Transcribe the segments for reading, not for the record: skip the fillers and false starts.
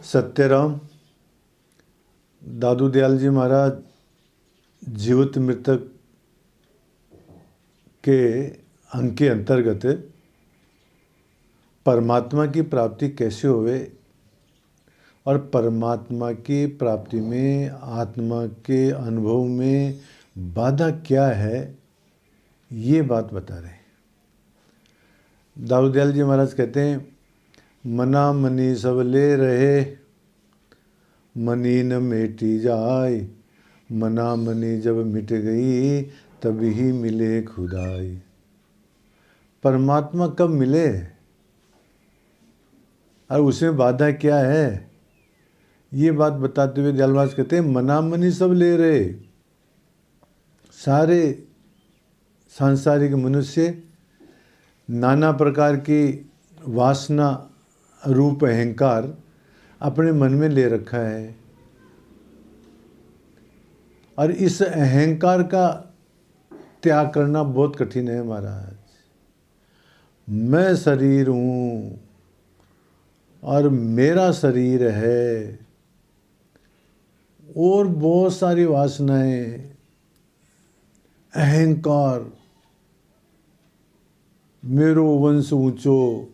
सत्यराम दादू दयाल जी महाराज जीवित मृतक के अंग के अंतर्गत परमात्मा की प्राप्ति कैसे होवे और परमात्मा की प्राप्ति में आत्मा के अनुभव में बाधा क्या है, ये बात बता रहे हैं। दादू दयाल जी महाराज कहते हैं, मना मनी सब ले रहे, मनी न मेटी जाए, मना मनी जब मिट गई तभी ही मिले खुदाई। परमात्मा कब मिले और उसमें बाधा क्या है, ये बात बताते हुए दयाल महाराज कहते हैं, मना मनी सब ले रहे। सारे सांसारिक मनुष्य नाना प्रकार की वासना रूप अहंकार अपने मन में ले रखा है और इस अहंकार का त्याग करना बहुत कठिन है महाराज। मैं शरीर हूँ और मेरा शरीर है और बहुत सारी वासनाएं, अहंकार, मेरो वंश ऊंचो,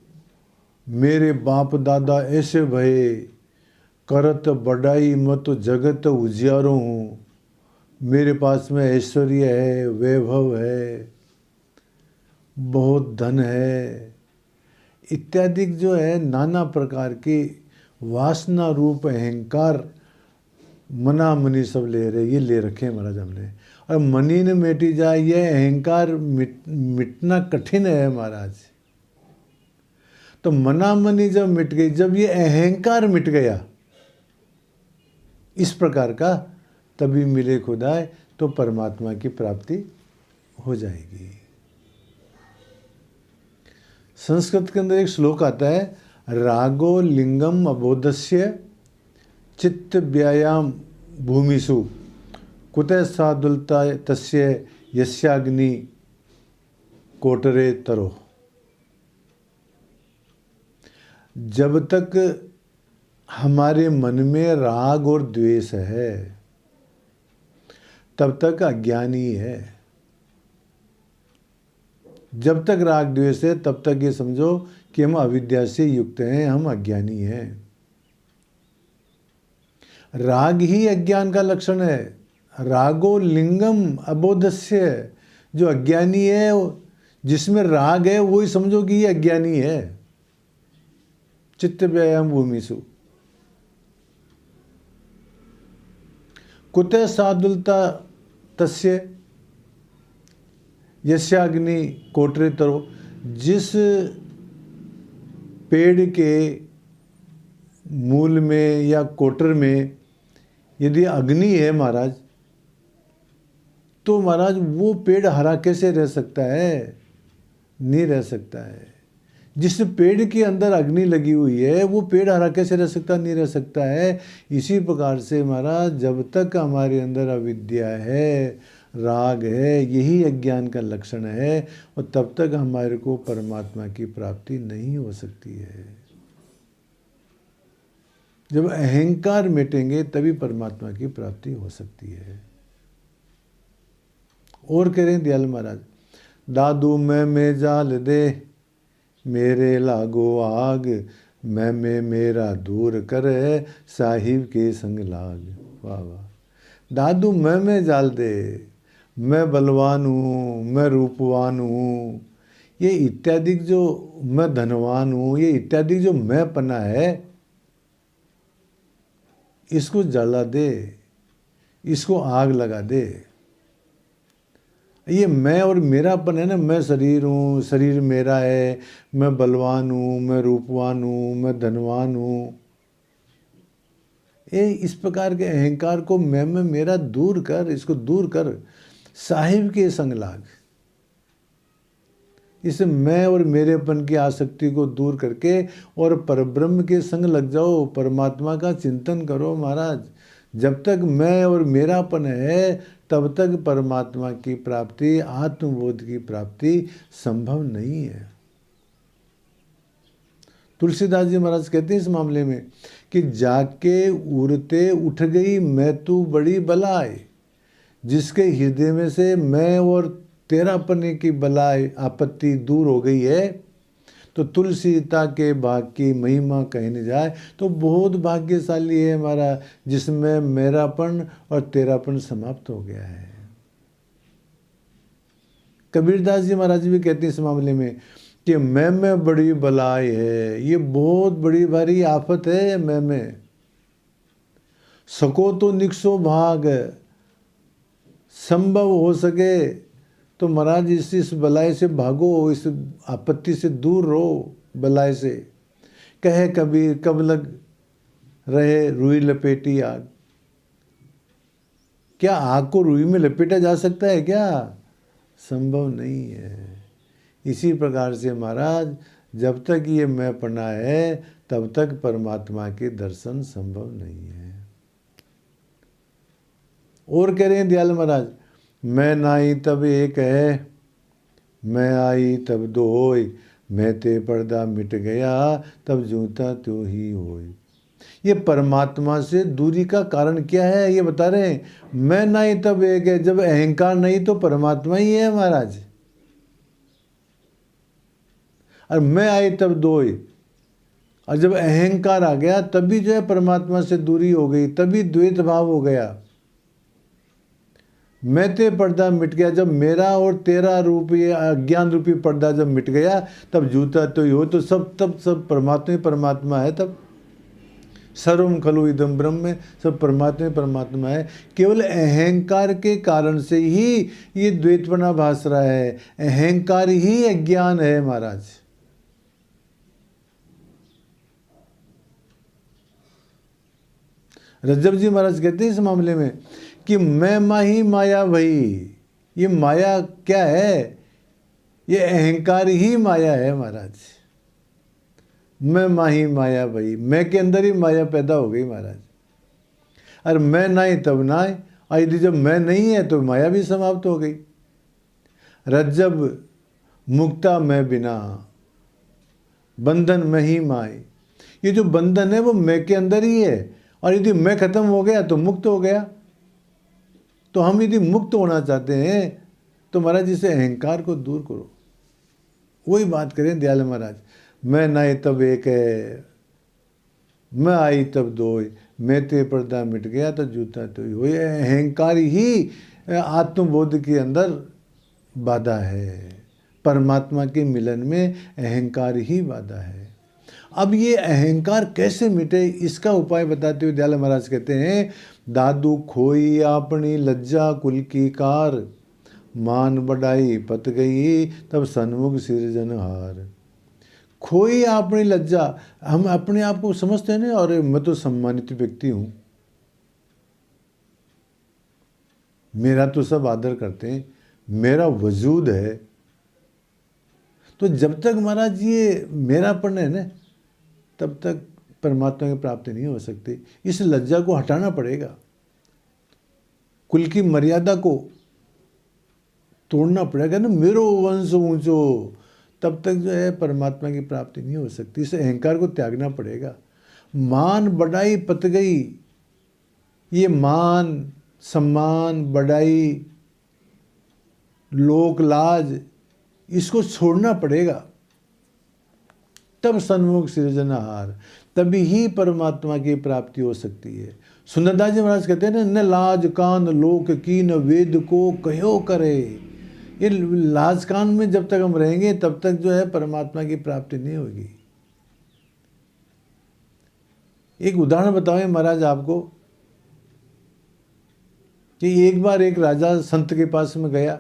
मेरे बाप दादा ऐसे भये, करत बढ़ाई मत जगत उजियारो हूँ, मेरे पास में ऐश्वर्य है, वैभव है, बहुत धन है, इत्यादि जो है नाना प्रकार की वासना रूप अहंकार मना मनी सब ले रहे, ये ले रखे हैं महाराज हमने। और मनी न मिटी जाए, ये अहंकार मिटना कठिन है महाराज। तो मना मनी जब मिट गई, जब ये अहंकार मिट गया इस प्रकार का, तभी मिले खुदाए, तो परमात्मा की प्राप्ति हो जाएगी। संस्कृत के अंदर एक श्लोक आता है, रागो लिंगम अबोधस्य चित्त व्यायाम भूमिषु कुतः सादुलता तस्य यस्याग्नि कोटरे तरो। जब तक हमारे मन में राग और द्वेष है तब तक अज्ञानी है। जब तक राग द्वेष है तब तक ये समझो कि हम अविद्या से युक्त हैं, हम अज्ञानी हैं। राग ही अज्ञान का लक्षण है। रागो लिंगम अबोधस्य, जो अज्ञानी है जिसमें राग है वही समझो कि ये अज्ञानी है। चित्त व्यायाम भूमिषु कुतः सादुलता तस्य यस्याग्नि कोटरे तरो। जिस पेड़ के मूल में या कोटर में यदि अग्नि है महाराज, तो महाराज वो पेड़ हरा कैसे रह सकता है? नहीं रह सकता है। जिस पेड़ के अंदर अग्नि लगी हुई है वो पेड़ हरा कैसे रह सकता? नहीं रह सकता है। इसी प्रकार से महाराज जब तक हमारे अंदर अविद्या है, राग है, यही अज्ञान का लक्षण है, और तब तक हमारे को परमात्मा की प्राप्ति नहीं हो सकती है। जब अहंकार मिटेंगे तभी परमात्मा की प्राप्ति हो सकती है। और कह रहे हैं दयाल महाराज, दादू मैं जाल दे, मेरे लागो आग, मैं मेरा दूर करे, साहिब के संग लाग। वाह वाह। दादू मैं जाल दे, मैं बलवान हूँ, मैं रूपवान हूँ, ये इत्यादि जो मैं धनवान हूँ, ये इत्यादि जो मैं पना है, इसको जला दे, इसको आग लगा दे। ये मैं और मेरापन है ना, मैं शरीर हूँ, शरीर मेरा है, मैं बलवान हूँ, मैं रूपवान हूँ, मैं धनवान हूँ, ये इस प्रकार के अहंकार को मैं मेरा दूर कर, इसको दूर कर, साहिब के संग लाग। इस मैं और मेरेपन की आसक्ति को दूर करके और परब्रह्म के संग लग जाओ, परमात्मा का चिंतन करो महाराज। जब तक मैं और मेरापन है तब तक परमात्मा की प्राप्ति, आत्मबोध की प्राप्ति संभव नहीं है। तुलसीदास जी महाराज कहते हैं इस मामले में कि जाके उड़ते उठ गई मैं तू बड़ी बलाए, जिसके हृदय में से मैं और तेरापने की बलाए आपत्ति दूर हो गई है, तो तुलसीता के भाग की महिमा कहने जाए तो बहुत भाग्यशाली है हमारा, जिसमें मेरापन और तेरापन समाप्त हो गया है। कबीरदास जी महाराज भी कहते हैं इस मामले में कि मैं में बड़ी बलाई है, ये बहुत बड़ी भारी आफत है मैं में, सको तो निकसो भाग, संभव हो सके तो महाराज इस बलाई से भागो, इस आपत्ति से दूर रहो बलाई से। कहे कबीर कब लग रहे रुई लपेटी आग, क्या आग को रुई में लपेटा जा सकता है क्या? संभव नहीं है। इसी प्रकार से महाराज जब तक ये मैं पना है तब तक परमात्मा के दर्शन संभव नहीं है। और कह रहे हैं दयाल महाराज, मैं नाई तब एक है, मैं आई तब दो होय, मैं ते पर्दा मिट गया तब जूता त्यों ही होय। ये परमात्मा से दूरी का कारण क्या है ये बता रहे हैं। मैं नहीं तब एक है, जब अहंकार नहीं तो परमात्मा ही है महाराज, और मैं आई तब दो ही, और जब अहंकार आ गया तभी जो है परमात्मा से दूरी हो गई, तभी द्वैत भाव हो गया। मैं ते पर्दा मिट गया, जब मेरा और तेरा रूप ये अज्ञान रूपी पर्दा जब मिट गया तब जूता तो ही हो, तो सब परमात्मा ही परमात्मा है। तब सर्वम खलु इदम ब्रह्म में सब परमात्मा ही परमात्मा है। केवल अहंकार के कारण से ही ये द्वैतपना भास रहा है, अहंकार ही अज्ञान है महाराज। रज्जब जी महाराज कहते हैं इस मामले में कि मैं माही माया भई, ये माया क्या है? ये अहंकार ही माया है महाराज। मैं माही माया भई, मैं के अंदर ही माया पैदा हो गई महाराज। और मैं नाई तब नाई, यदि जब मैं नहीं है तो माया भी समाप्त हो गई। रज्जब मुक्ता मैं बिना, बंधन में ही माई। ये जो बंधन है वो मैं के अंदर ही है, और यदि मैं खत्म हो गया तो मुक्त हो गया। तो हम यदि मुक्त होना चाहते हैं तो महाराज इसे अहंकार को दूर करो। वही बात करें दयाल महाराज, मैं नाई तब एक है, मैं आई तब दो, मैं ते पर्दा मिट गया तो जूता तो ही हो। ये अहंकार ही आत्मबोध के अंदर बाधा है, परमात्मा के मिलन में अहंकार ही बाधा है। अब ये अहंकार कैसे मिटे इसका उपाय बताते हुए दयाल महाराज कहते हैं, दादू खोई अपनी लज्जा कुल की कार, मान बढ़ाई पत गई तब सन्मुख सिरजनहार। खोई अपनी लज्जा, हम अपने आप को समझते हैं ना, और मैं तो सम्मानित व्यक्ति हूँ, मेरा तो सब आदर करते हैं, मेरा वजूद है। तो जब तक महाराज ये मेरापन है ना तब तक परमात्मा की प्राप्ति नहीं हो सकती। इस लज्जा को हटाना पड़ेगा, कुल की मर्यादा को तोड़ना पड़ेगा ना, मेरो वंश ऊंचो, तब तक जो है परमात्मा की प्राप्ति नहीं हो सकती। इस अहंकार को त्यागना पड़ेगा। मान बढ़ाई पत गई, ये मान सम्मान बढ़ाई लोक लाज इसको छोड़ना पड़ेगा, तब सन्मुख सृजनहार, तभी ही परमात्मा की प्राप्ति हो सकती है। सुंदरदास जी महाराज कहते हैं न लाज कान लोक की न वेद को कहो करे। ये लाज कान में जब तक हम रहेंगे तब तक जो है परमात्मा की प्राप्ति नहीं होगी। एक उदाहरण बताएं महाराज आपको कि एक बार एक राजा संत के पास में गया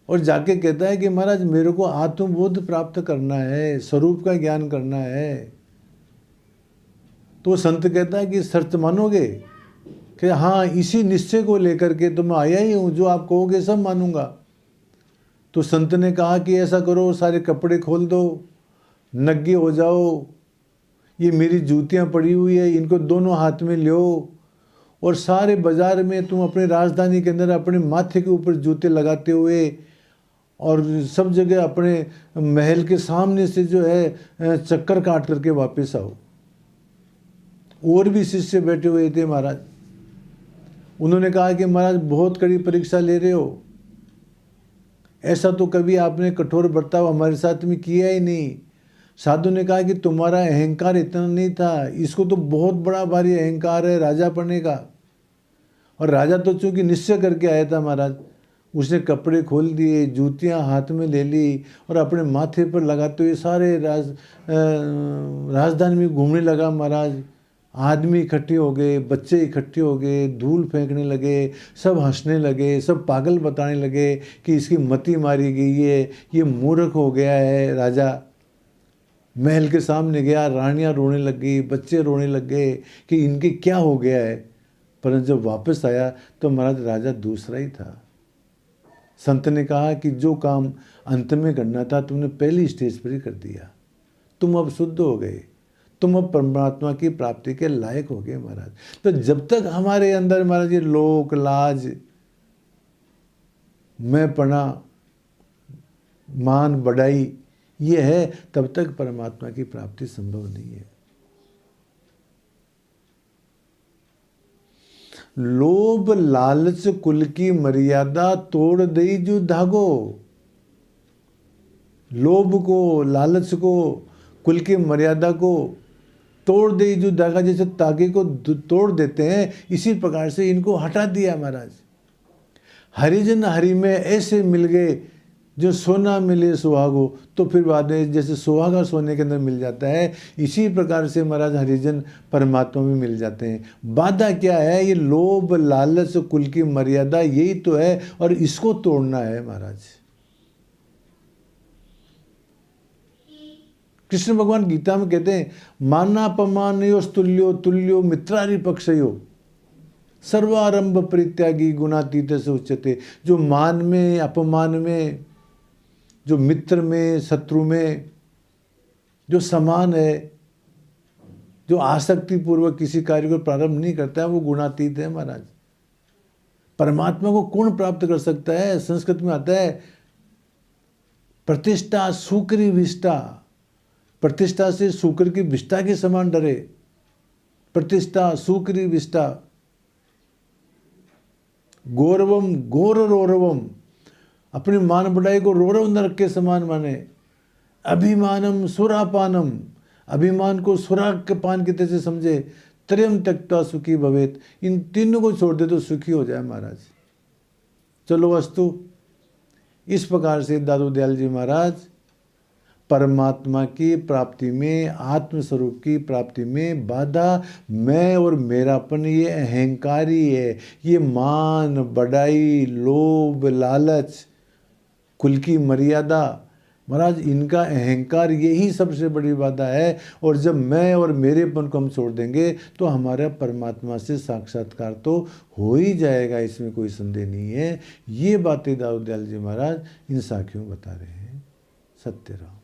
और जाके कहता है कि महाराज मेरे को आत्मबोध प्राप्त करना है, स्वरूप का ज्ञान करना है। तो संत कहता है कि शर्त मानोगे? कि हाँ, इसी निश्चय को लेकर के तो मैं आया ही हूँ, जो आप कहोगे सब मानूंगा। तो संत ने कहा कि ऐसा करो, सारे कपड़े खोल दो, नग्गे हो जाओ, ये मेरी जूतियाँ पड़ी हुई है इनको दोनों हाथ में लो, और सारे बाजार में तुम अपने राजधानी के अंदर अपने माथे के ऊपर जूते लगाते हुए और सब जगह अपने महल के सामने से जो है चक्कर काट करके वापस आओ। और भी शिष्य बैठे हुए थे महाराज। उन्होंने कहा कि महाराज बहुत कड़ी परीक्षा ले रहे हो, ऐसा तो कभी आपने कठोर बर्ताव हमारे साथ में किया ही नहीं। साधु ने कहा कि तुम्हारा अहंकार इतना नहीं था, इसको तो बहुत बड़ा भारी अहंकार है राजा बनने का। और राजा तो चूंकि निश्चय करके आया था महाराज, उसने कपड़े खोल दिए, जूतियां हाथ में ले ली और अपने माथे पर लगाते हुए सारे राजधानी में घूमने लगा महाराज। आदमी इकट्ठे हो गए, बच्चे इकट्ठे हो गए, धूल फेंकने लगे, सब हंसने लगे, सब पागल बताने लगे कि इसकी मति मारी गई है, ये मूर्ख हो गया है राजा। महल के सामने गया, रानियां रोने लग गई, बच्चे रोने लग गए कि इनके क्या हो गया है। परंतु जब वापस आया तो महाराज राजा दूसरा ही था। संत ने कहा कि जो काम अंत में करना था तुमने पहली स्टेज पर ही कर दिया, तुम अब शुद्ध हो गए, तुम अब परमात्मा की प्राप्ति के लायक हो गए महाराज। तो जब तक हमारे अंदर महाराज ये लोक लाज, मैं पना, मान बढ़ाई ये है, तब तक परमात्मा की प्राप्ति संभव नहीं है। लोभ लालच कुल की मर्यादा तोड़ दई जो धागो। लोभ को, लालच को, कुल की मर्यादा को तोड़ दे जो धागा, जैसे तागे को तोड़ देते हैं, इसी प्रकार से इनको हटा दिया महाराज। हरिजन हरि में ऐसे मिल गए जो सोना मिले सुहागो, तो फिर बाद में जैसे सुहागा सोने के अंदर मिल जाता है, इसी प्रकार से महाराज हरिजन परमात्मा में मिल जाते हैं। बाधा क्या है? ये लोभ लालच कुल की मर्यादा, यही तो है, और इसको तोड़ना है महाराज। कृष्ण भगवान गीता में कहते हैं, मानापमानयो तुल्यो तुल्यो मित्रारि पक्षयो सर्वारंभ परित्यागी गुणातीत से उच्यते। जो मान में, अपमान में, जो मित्र में, शत्रु में जो समान है, जो आसक्ति पूर्वक किसी कार्य को प्रारंभ नहीं करता है, वो गुणातीत है महाराज। परमात्मा को कौन प्राप्त कर सकता है? संस्कृत में आता है प्रतिष्ठा सुकरी विष्टा। प्रतिष्ठा से शुक्र की विष्ठा के समान डरे। प्रतिष्ठा सुकरी विष्ठा। गौरवम गौर रोरवम, अपने मान बढ़ाई को रोरव नरक के समान माने। अभिमानम सुरापानम, अभिमान को सुरा के पान की तरह से समझे। त्रयम त्यक्त्वा सुखी भवेत, इन तीनों को छोड़ दे तो सुखी हो जाए महाराज। चलो वस्तु इस प्रकार से दादू दयाल जी महाराज परमात्मा की प्राप्ति में, आत्मस्वरूप की प्राप्ति में बाधा मैं और मेरापन, ये अहंकारी है। ये मान बढ़ाई, लोभ लालच, कुल की मर्यादा महाराज, इनका अहंकार यही सबसे बड़ी बाधा है। और जब मैं और मेरेपन को हम छोड़ देंगे तो हमारा परमात्मा से साक्षात्कार तो हो ही जाएगा, इसमें कोई संदेह नहीं है। ये बातें दाऊद दयाल जी महाराज इन साखियों बता रहे हैं। सत्य राम।